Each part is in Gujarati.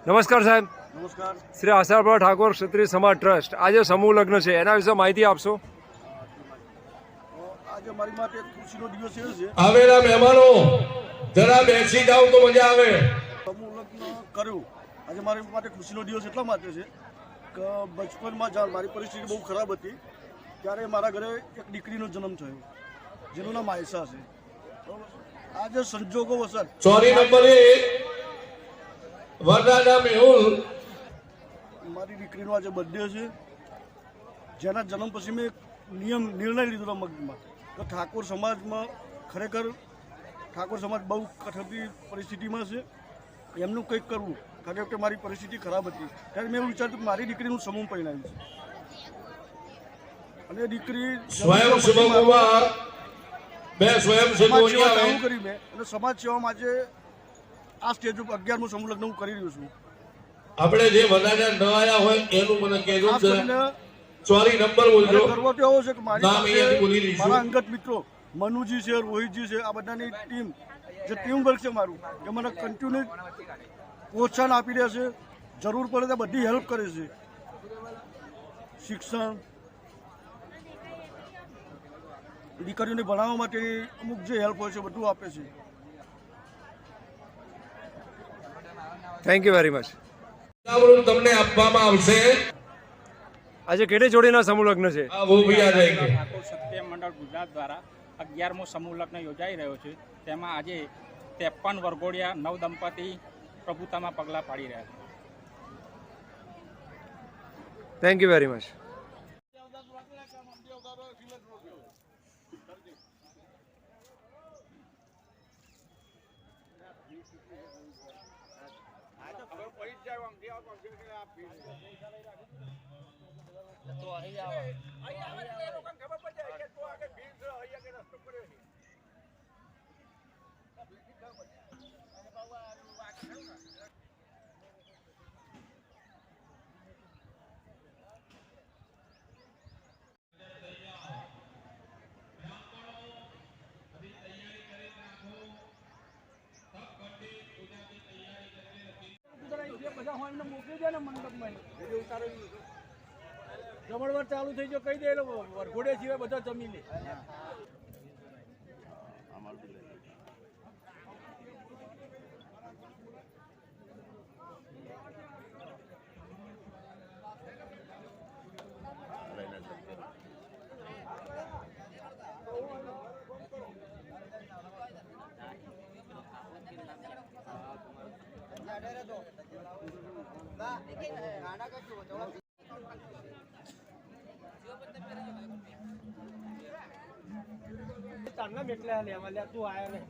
નમસ્કાર સાહેબ. નમસ્કાર. શ્રી આશાપુરા ઠાકોર ક્ષત્રિય સમાજ ટ્રસ્ટ આજે સમૂહ લગ્ન છે, એના વિશે માહિતી આપશો. આજે મારી માટે ખુશીનો દિવસ છે. આવેલા મહેમાનો જરા બેસી જાવ તો મજા આવે. સમૂહ લગ્ન કર્યું આજે મારી માટે ખુશીનો દિવસ એટલા માટે છે કે બચપનમાં જ્યારે મારી પરિસ્થિતિ બહુ ખરાબ હતી ત્યારે મારા ઘરે એક દીકરીનો જન્મ થયો જેનું નામ આયશા છે. આજે સંજોગો વસર ચોરી નંબરે વરદાના મેહુલ મારી દીકરીનો આજે બર્થડે છે, જેના જન્મ પછી મેં નિર્ણય લીધો મગજમાં કે ઠાકોર સમાજમાં ખરેખર ઠાકોર સમાજ બહુ કઠોર પરિસ્થિતિમાં છે, એમનું કંઈક કરવું. કારણ કે મારી પરિસ્થિતિ ખરાબ હતી ત્યારે મેં એવું વિચાર્યું કે મારી દીકરીનું સમૂહ પરિણાવ્યું છે અને દીકરી સ્વયંસેવકોમાં બે સ્વયંસેવકો ચાલુ કરી મેં અને સમાજ સેવામાં આજે આ સ્ટેજ ઉપર 11મું સમૂહ લગ્ન હું કરી રહ્યો છું. આપણે જે વરદાના ન આયા હોય એનું મને કહેજો. ચોરી નંબર બોલજો. કરવો તો એવો છે કે નામ અહીંયાથી બોલી મારી દઈશું. મારા અંગત મિત્રો મનુજી છે, રોહિતજી છે, આ બધાની ટીમ જે ટીમ વર્ક છે મારું, એ મને કન્ટિન્યુ પ્રોત્સાહન આપી રહ્યા છે, જરૂર પડે તો બધી હેલ્પ કરે છે, શિક્ષણ, દીકરીઓને ભણાવવા માટે અમુક જે હેલ્પ હોય છે બધું આપે છે. Thank you very much. તમને આપવામાં આવશે. આજે કેટી જોડીના સમૂહ લગ્ન છે. આ વો ભૈયા જાયંગે. ઠાકોર સત્ય મંડળ ગુજરાત દ્વારા 11મો સમૂહ લગ્ન યોજાઈ રહ્યો છે. તેમાં આજે 53 વરઘોડિયા નવ દંપતી પ્રભુતામાં પગલાં પાડી રહ્યા છે. Thank you very much. જમણવાર ચાલુ થઈ ગયો કહી દે વરઘોડે સિવાય બધા જમી લે. તારના મેટલા લેવા લે તું આયા ને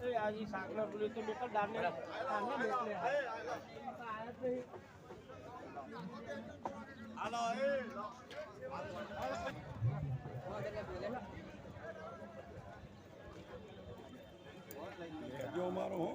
એ આજી સાગના બોલે તો બેટા દાને તારના મેટલે આયા તો હાલો જો મારો હો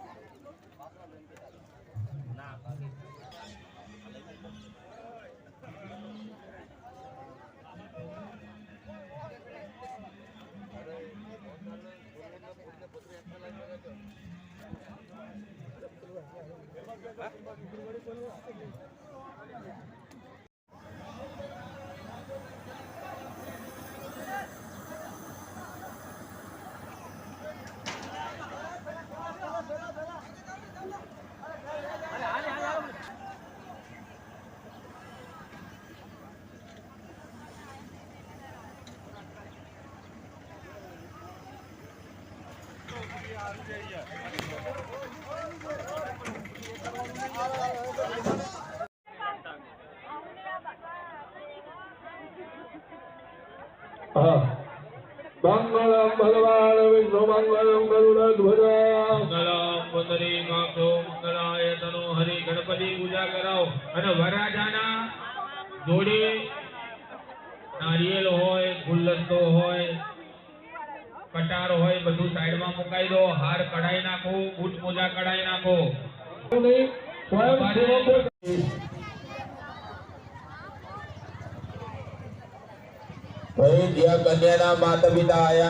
મંગલમ ભગવાન વિષ્ણુ મંગલમ ગરુડધ્વજ મંગલમ પુંડરીકાક્ષો મંગલાય તનો હરિ ગણપતિ પૂજા કરાવો. અને વરરાજાના જોડે નારિયેલ હોય, ગુલદસ્તો હોય, કટાર હોય, બધું સાઈડમાં મુકાઈ દો. હાર કઢાઈ નાખો, બૂટ મોજા કઢાઈ નાખો. કન્યાના માતા પિતા આયા